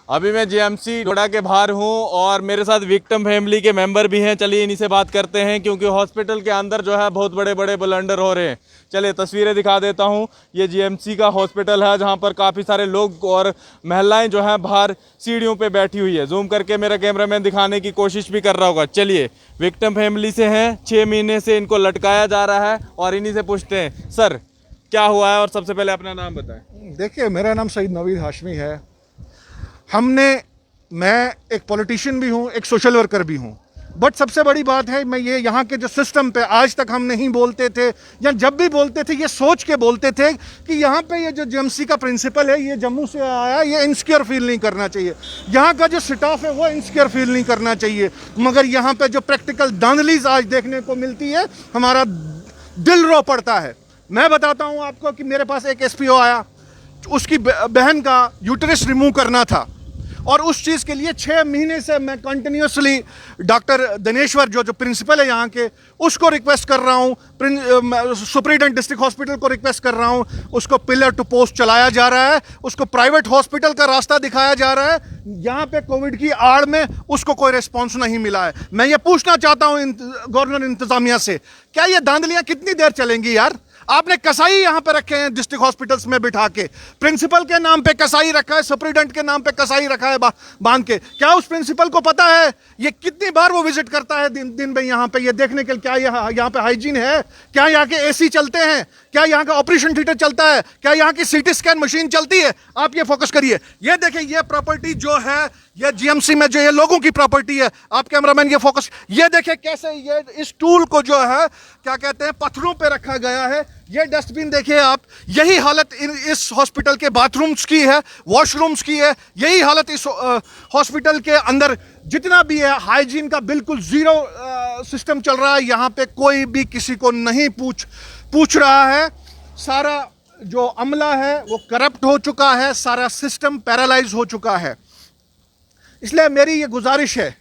अभी मैं जीएमसी डोडा के बाहर हूँ और मेरे साथ विक्टिम फैमिली के मेंबर भी हैं। चलिए इन्हीं से बात करते हैं क्योंकि हॉस्पिटल के अंदर जो है बहुत बड़े बड़े ब्लंडर हो रहे हैं। चलिए तस्वीरें दिखा देता हूँ। ये जीएमसी का हॉस्पिटल है जहाँ पर काफ़ी सारे लोग और महिलाएं जो हैं बाहर सीढ़ियों पे बैठी हुई है। जूम करके मेरा कैमरामैन दिखाने की कोशिश भी कर रहा होगा। चलिए विक्टिम फैमिली से हैं, 6 महीने से इनको लटकाया जा रहा है और इन्हीं से पूछते हैं सर क्या हुआ है और सबसे पहले अपना नाम बताएं। देखिए, मेरा नाम सईद नवीद हाशमी है। मैं एक पॉलिटिशियन भी हूँ, एक सोशल वर्कर भी हूँ। बट सबसे बड़ी बात है, मैं ये यहाँ के जो सिस्टम पे आज तक हम नहीं बोलते थे या जब भी बोलते थे ये सोच के बोलते थे कि यहाँ पे ये जो जीएमसी का प्रिंसिपल है ये जम्मू से आया, ये इनसिक्योर फील नहीं करना चाहिए। यहाँ का जो स्टाफ है वो इनसिक्योर फील नहीं करना चाहिए। मगर यहाँ पे जो प्रैक्टिकल धांधलीज आज देखने को मिलती है, हमारा दिल रो पड़ता है। मैं बताता हूँ आपको कि मेरे पास एक एसपीओ आया, उसकी बहन का यूटेरस रिमूव करना था और उस चीज़ के लिए 6 महीने से मैं कंटिन्यूसली डॉक्टर दिनेश्वर जो प्रिंसिपल है यहाँ के, उसको रिक्वेस्ट कर रहा हूँ, सुपरिटेंडेंट डिस्ट्रिक्ट हॉस्पिटल को रिक्वेस्ट कर रहा हूँ। उसको पिलर टू पोस्ट चलाया जा रहा है, उसको प्राइवेट हॉस्पिटल का रास्ता दिखाया जा रहा है। यहाँ पे कोविड की आड़ में उसको कोई रिस्पॉन्स नहीं मिला है। मैं ये पूछना चाहता हूँ गवर्नर इंतजामिया से, क्या ये धांधलियाँ कितनी देर चलेंगी यार? आपने कसाई यहाँ पे रखे हैं डिस्ट्रिक्ट हॉस्पिटल्स में बिठा के, प्रिंसिपल के नाम पे कसाई रखा है, सुपरिटेंडेंट के नाम पे कसाई रखा है बांध के। क्या उस प्रिंसिपल को पता है ये कितनी बार वो विजिट करता है दिन में यहाँ पे, ये देखने के लिए क्या यहाँ पे हाइजीन है, क्या यहाँ के एसी चलते हैं, क्या यहाँ का ऑपरेशन थिएटर चलता है, क्या यहाँ की सीटी स्कैन मशीन चलती है? आप ये फोकस करिए। ये देखिए, ये प्रॉपर्टी जो है ये जीएमसी में जो ये लोगों की प्रॉपर्टी है। आप कैमरामैन ये फोकस, ये देखिए कैसे ये इस टूल को जो है क्या कहते हैं पत्थरों पे रखा गया है। ये डस्टबिन देखिए आप, यही हालत इस हॉस्पिटल के बाथरूम्स की है, वॉशरूम्स की है। यही हालत इस हॉस्पिटल के अंदर जितना भी है, हाइजीन का बिल्कुल जीरो सिस्टम चल रहा है। यहाँ पे कोई भी किसी को नहीं पूछ रहा है। सारा जो अमला है वो करप्ट हो चुका है, सारा सिस्टम पैरालाइज हो चुका है। इसलिए मेरी ये गुजारिश है,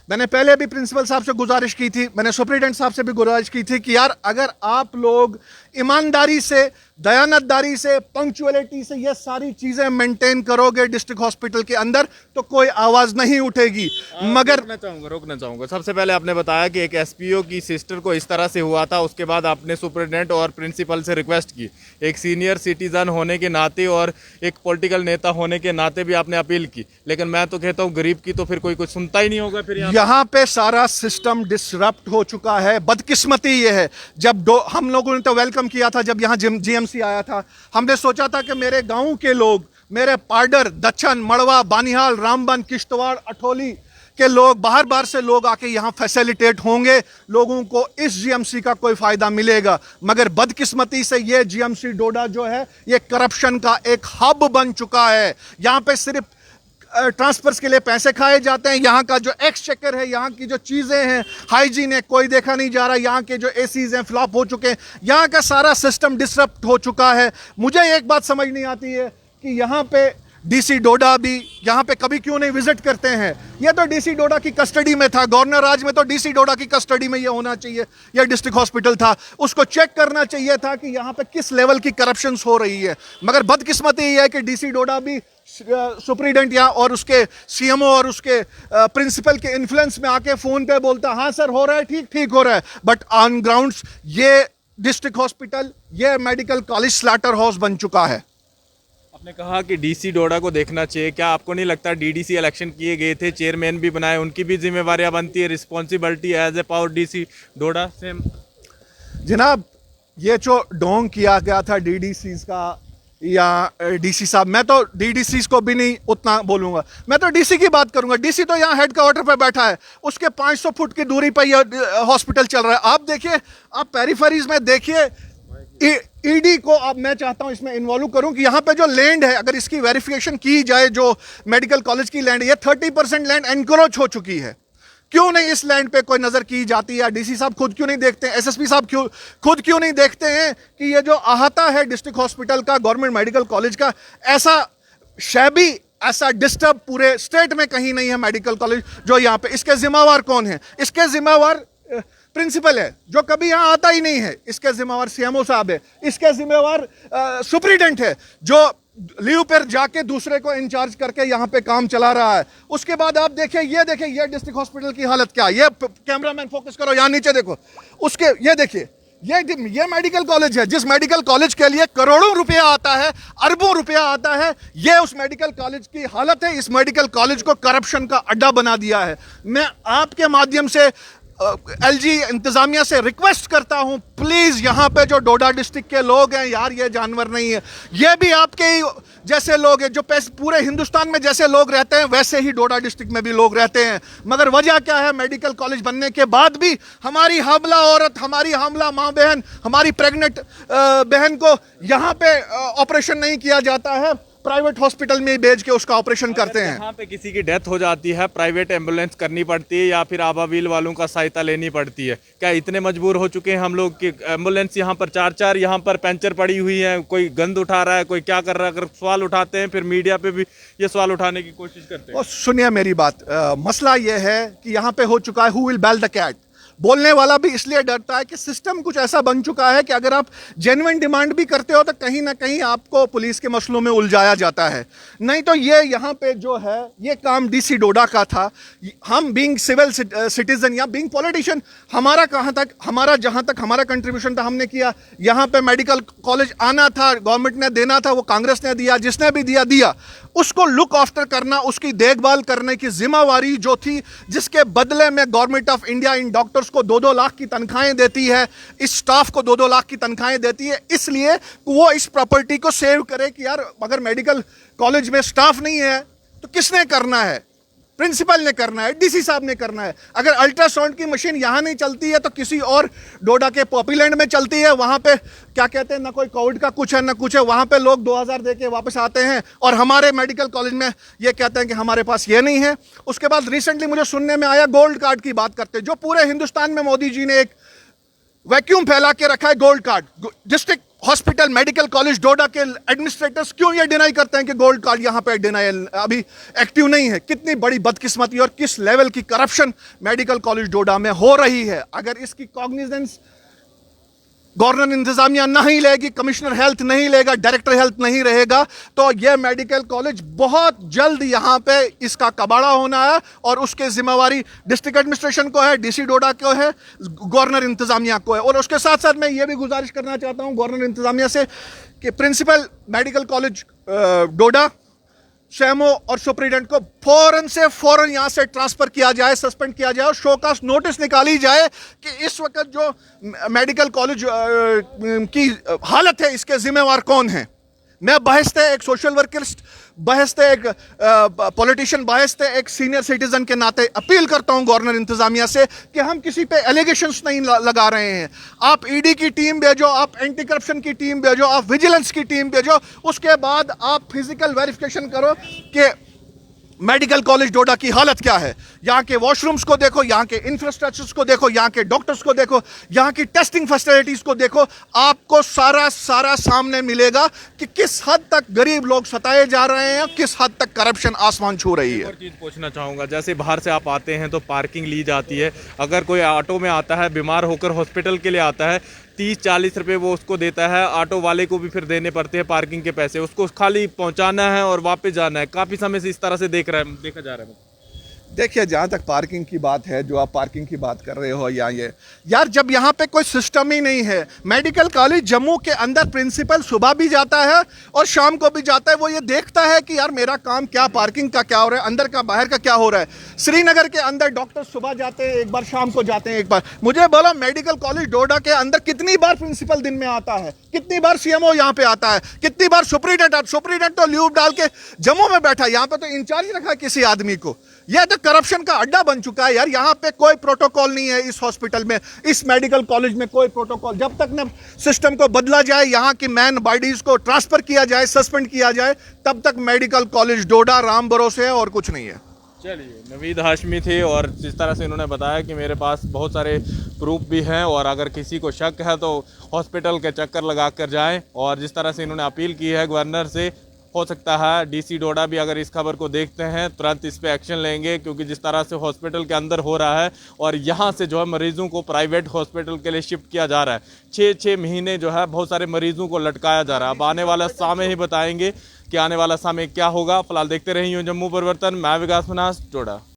मैंने पहले भी प्रिंसिपल साहब से गुजारिश की थी, मैंने सुपरिटेंडेंट साहब से भी गुजारिश की थी कि यार अगर आप लोग ईमानदारी से, दयानतदारी से, पंक्चुअलिटी से ये सारी चीज़ें मेंटेन करोगे डिस्ट्रिक्ट हॉस्पिटल के अंदर तो कोई आवाज़ नहीं उठेगी। मगर रोकना चाहूँगा। सबसे पहले आपने बताया कि एक एसपीओ की सिस्टर को इस तरह से हुआ था, उसके बाद आपने सुपरिटेंडेंट और प्रिंसिपल से रिक्वेस्ट की। एक सीनियर सिटीजन होने के नाते और एक पॉलिटिकल नेता होने के नाते भी आपने अपील की, लेकिन मैं तो कहता हूँ गरीब की तो फिर कोई कुछ सुनता ही नहीं होगा। फिर यहाँ पे सारा सिस्टम डिसरप्ट हो चुका है। बदकिस्मती ये है, जब हम लोगों ने तो वेलकम किया था जब यहाँ जीएमसी आया था। हमने सोचा था कि मेरे गांव के लोग, मेरे पाडर, दच्छन, मड़वा, बानिहाल, रामबन, किश्तवाड़, अठोली के लोग, बाहर से लोग आके यहाँ फैसिलिटेट होंगे, लोगों को इस जीएमसी का कोई फायदा मिलेगा। मगर बदकिस्मती से ये जीएमसी डोडा जो है ये करप्शन का एक हब बन चुका है। यहाँ पे सिर्फ ट्रांसफर्स के लिए पैसे खाए जाते हैं। यहाँ का जो एक्सचेकर है, यहाँ की जो चीज़ें हैं, हाइजीन है, कोई देखा नहीं जा रहा। यहाँ के जो एसीज हैं फ्लॉप हो चुके हैं। यहाँ का सारा सिस्टम डिसरप्ट हो चुका है। मुझे एक बात समझ नहीं आती है कि यहाँ पे डीसी डोडा भी यहाँ पे कभी क्यों नहीं विजिट करते हैं। ये तो डीसी डोडा की कस्टडी में था, गवर्नर राज में तो डीसी डोडा की कस्टडी में ये होना चाहिए। यह डिस्ट्रिक्ट हॉस्पिटल था, उसको चेक करना चाहिए था कि यहाँ पे किस लेवल की करप्शंस हो रही है। मगर बदकिस्मती ये है कि डीसी डोडा भी सुपरिटेंडेंट या और उसके सीएमओ और उसके प्रिंसिपल के इन्फ्लुएंस में आके फोन पे बोलता हाँ सर हो रहा है, ठीक हो रहा है। बट ऑन ग्राउंड्स ये डिस्ट्रिक्ट हॉस्पिटल, ये मेडिकल कॉलेज स्लॉटर हाउस बन चुका है। आपने कहा कि डीसी डोडा को देखना चाहिए, क्या आपको नहीं लगता डीडीसी इलेक्शन किए गए थे, चेयरमैन भी बनाए, उनकी भी जिम्मेवारियां बनती है, responsibility as a power DC Doda same? जनाब, ये जो डोंग किया गया था डीडीसी का या डीसी साहब, मैं तो डीडीसी को भी नहीं उतना बोलूंगा, मैं तो डीसी की बात करूंगा। डीसी तो यहाँ हेड क्वार्टर पे बैठा है, उसके 500 फुट की दूरी पर यह हॉस्पिटल चल रहा है। आप देखिए, आप पेरिफेरीज में देखिए, ईडी को अब मैं चाहता हूं इसमें इन्वॉल्व करूं कि यहाँ पे जो लैंड है, अगर इसकी वेरिफिकेशन की जाए, जो मेडिकल कॉलेज की लैंड है, ये 30% लैंड एनक्रोच हो चुकी है। क्यों नहीं इस लैंड पे कोई नजर की जाती है? डीसी साहब खुद क्यों नहीं देखते हैं? एसएसपी साहब खुद क्यों नहीं देखते हैं कि ये जो अहाता है डिस्ट्रिक्ट हॉस्पिटल का, गवर्नमेंट मेडिकल कॉलेज का, ऐसा शैबी, ऐसा डिस्टर्ब पूरे स्टेट में कहीं नहीं है मेडिकल कॉलेज जो यहाँ पे। इसके जिम्मेवार कौन है? इसके जिम्मेवार प्रिंसिपल है जो कभी यहाँ आता ही नहीं है। इसके जिम्मेवार सीएमओ साहब है। इसके जिम्मेवार सुपरिटेंडेंट है जो लीव पर जाके दूसरे को इंचार्ज करके यहाँ पे काम चला रहा है। उसके बाद आप देखिए ये डिस्ट्रिक्ट हॉस्पिटल की हालत क्या है। ये कैमरामैन फोकस करो, यहाँ नीचे देखो, उसके ये देखिए, ये मेडिकल कॉलेज है, जिस मेडिकल कॉलेज के लिए करोड़ों रुपया आता है, अरबों रुपया आता है, ये उस मेडिकल कॉलेज की हालत है। इस मेडिकल कॉलेज को करप्शन का अड्डा बना दिया है। मैं आपके माध्यम से एलजी इंतजामिया से रिक्वेस्ट करता हूं, प्लीज यहां पे जो डोडा डिस्ट्रिक्ट के लोग हैं यार, ये जानवर नहीं है, ये भी आपके ही जैसे लोग हैं, जो पूरे हिंदुस्तान में जैसे लोग रहते हैं वैसे ही डोडा डिस्ट्रिक्ट में भी लोग रहते हैं। मगर वजह क्या है, मेडिकल कॉलेज बनने के बाद भी हमारी हामला औरत, हमारी हामला माँ बहन, हमारी प्रेग्नेंट बहन को यहाँ पे ऑपरेशन नहीं किया जाता है, प्राइवेट हॉस्पिटल में भेज के उसका ऑपरेशन करते हैं। यहाँ पे किसी की डेथ हो जाती है, प्राइवेट एम्बुलेंस करनी पड़ती है या फिर आबाविल वालों का सहायता लेनी पड़ती है। क्या इतने मजबूर हो चुके हैं हम लोग कि एम्बुलेंस यहाँ पर चार यहाँ पर पंचर पड़ी हुई है, कोई गंद उठा रहा है, कोई क्या कर रहा है, अगर सवाल उठाते हैं फिर मीडिया पे भी ये सवाल उठाने की कोशिश करते हैं। और सुनिए मेरी बात, मसला ये है कि यहाँ पे हो चुका है who will bell the cat. बोलने वाला भी इसलिए डरता है कि सिस्टम कुछ ऐसा बन चुका है कि अगर आप जेन्युइन डिमांड भी करते हो तो कहीं ना कहीं आपको पुलिस के मसलों में उलझाया जाता है। नहीं तो ये यहाँ पे जो है ये काम डीसी डोडा का था। हम बीइंग सिविल सिटीजन या बीइंग पॉलिटिशियन, हमारा जहाँ तक हमारा कंट्रीब्यूशन था हमने किया। यहाँ पे मेडिकल कॉलेज आना था, गवर्नमेंट ने देना था, वो कांग्रेस ने दिया, जिसने भी दिया उसको लुक आफ्टर करना, उसकी देखभाल करने की जिम्मेवारी जो थी, जिसके बदले में government of India in doctors को 2-2 लाख की तनख्वाहें देती है, इस स्टाफ को 2-2 लाख की तनख्वाहें देती है, इसलिए वो इस प्रॉपर्टी को सेव करे कि यार अगर मेडिकल कॉलेज में स्टाफ नहीं है तो किसने करना है, प्रिंसिपल ने करना है, डीसी साहब ने करना है। अगर अल्ट्रासाउंड की मशीन यहाँ नहीं चलती है तो किसी और डोडा के पॉपीलैंड में चलती है, वहाँ पे क्या कहते हैं, ना कोई कोविड का कुछ है ना कुछ है, वहाँ पे लोग 2000 दे के वापस आते हैं और हमारे मेडिकल कॉलेज में ये कहते हैं कि हमारे पास ये नहीं है। उसके बाद रिसेंटली मुझे सुनने में आया गोल्ड कार्ड की बात करते, जो पूरे हिंदुस्तान में मोदी जी ने एक वैक्यूम फैला के रखा है gold card. District hospital medical college Doda के एडमिनिस्ट्रेटर्स क्यों ये डिनाई करते हैं कि गोल्ड कार्ड यहाँ पे डिनाइल अभी एक्टिव नहीं है। कितनी बड़ी बदकिस्मती और किस लेवल की करप्शन मेडिकल कॉलेज डोडा में हो रही है। अगर इसकी कॉग्निजेंस गवर्नर इंतजामिया नहीं लेगी, कमिश्नर हेल्थ नहीं लेगा, डायरेक्टर हेल्थ नहीं रहेगा, तो यह मेडिकल कॉलेज बहुत जल्द यहाँ पे इसका कबाड़ा होना है और उसके जिम्मेवारी डिस्ट्रिक्ट एडमिनिस्ट्रेशन को है, डीसी डोडा को है, गवर्नर इंतजामिया को है। और उसके साथ साथ मैं ये भी गुजारिश करना चाहता हूँ गवर्नर इंतजामिया से कि प्रिंसिपल मेडिकल कॉलेज डोडा, शैमो और सुप्रीडेंट को फौरन यहाँ से ट्रांसफर किया जाए, सस्पेंड किया जाए और शोकास नोटिस निकाली जाए कि इस वक्त जो मेडिकल कॉलेज की हालत है इसके जिम्मेवार कौन है। मैं बहसते एक सोशल वर्करिस्ट, बहसते एक पॉलिटिशियन, बहसते एक सीनियर सिटीजन के नाते अपील करता हूं गवर्नर इंतजामिया से कि हम किसी पे एलिगेशंस नहीं लगा रहे हैं। आप ईडी की टीम भेजो, आप एंटी करप्शन की टीम भेजो, आप विजिलेंस की टीम भेजो, उसके बाद आप फिजिकल वेरिफिकेशन करो कि मेडिकल कॉलेज डोडा की हालत क्या है। यहाँ के वॉशरूम्स को देखो, यहाँ के इंफ्रास्ट्रक्चर्स को देखो, यहाँ के डॉक्टर्स को देखो, यहाँ की टेस्टिंग फैसिलिटीज को देखो, आपको सारा सामने मिलेगा कि किस हद तक गरीब लोग सताए जा रहे हैं, किस हद तक करप्शन आसमान छू रही है। और चीज़ पूछना चाहूँगा, जैसे बाहर से आप आते हैं तो पार्किंग ली जाती है, अगर कोई ऑटो में आता है, बीमार होकर हॉस्पिटल के लिए आता है, 30-40 रुपये वो उसको देता है, ऑटो वाले को भी फिर देने पड़ते हैं पार्किंग के पैसे, उसको खाली पहुंचाना है और वापस जाना है। काफ़ी समय से इस तरह से देखा जा रहा है। देखिए, जहाँ तक पार्किंग की बात है, जो आप पार्किंग की बात कर रहे हो या ये यार, जब यहाँ पे कोई सिस्टम ही नहीं है। मेडिकल कॉलेज जम्मू के अंदर प्रिंसिपल सुबह भी जाता है और शाम को भी जाता है, वो ये देखता है कि यार मेरा काम क्या, पार्किंग का क्या हो रहा है, अंदर का बाहर का क्या हो रहा है। श्रीनगर के अंदर डॉक्टर सुबह जाते हैं एक बार, शाम को जाते हैं एक बार। मुझे बोलो मेडिकल कॉलेज डोडा के अंदर कितनी बार प्रिंसिपल दिन में आता है, कितनी बार सीएमओ यहाँ पे आता है, कितनी बार सुप्रीडेंट तो लीव डाल के जम्मू में बैठा है, यहाँ पे तो इंचार्ज रखा है किसी आदमी को। यह तो करप्शन का अड्डा बन चुका है यार। यहाँ पे कोई प्रोटोकॉल नहीं है, इस हॉस्पिटल में, इस मेडिकल कॉलेज में कोई प्रोटोकॉल। जब तक न सिस्टम को बदला जाए, यहाँ की मैन बॉडीज को ट्रांसफर किया जाए, सस्पेंड किया जाए, तब तक मेडिकल कॉलेज डोडा राम भरोसे है और कुछ नहीं है। चलिए, नवीद हाशमी थे और जिस तरह से इन्होंने बताया कि मेरे पास बहुत सारे प्रूफ भी हैं और अगर किसी को शक है तो हॉस्पिटल के चक्कर लगा कर जाएँ। और जिस तरह से इन्होंने अपील की है गवर्नर से, हो सकता है डीसी डोडा भी अगर इस खबर को देखते हैं तुरंत इस पे एक्शन लेंगे, क्योंकि जिस तरह से हॉस्पिटल के अंदर हो रहा है और यहाँ से जो है मरीजों को प्राइवेट हॉस्पिटल के लिए शिफ्ट किया जा रहा है। 6-6 महीने जो है बहुत सारे मरीजों को लटकाया जा रहा है। अब आने वाला समय ही बताएंगे कि आने वाला समय क्या होगा। फिलहाल देखते रहिए जम्मू परिवर्तन। मैं विकास मनास, जोड़ा।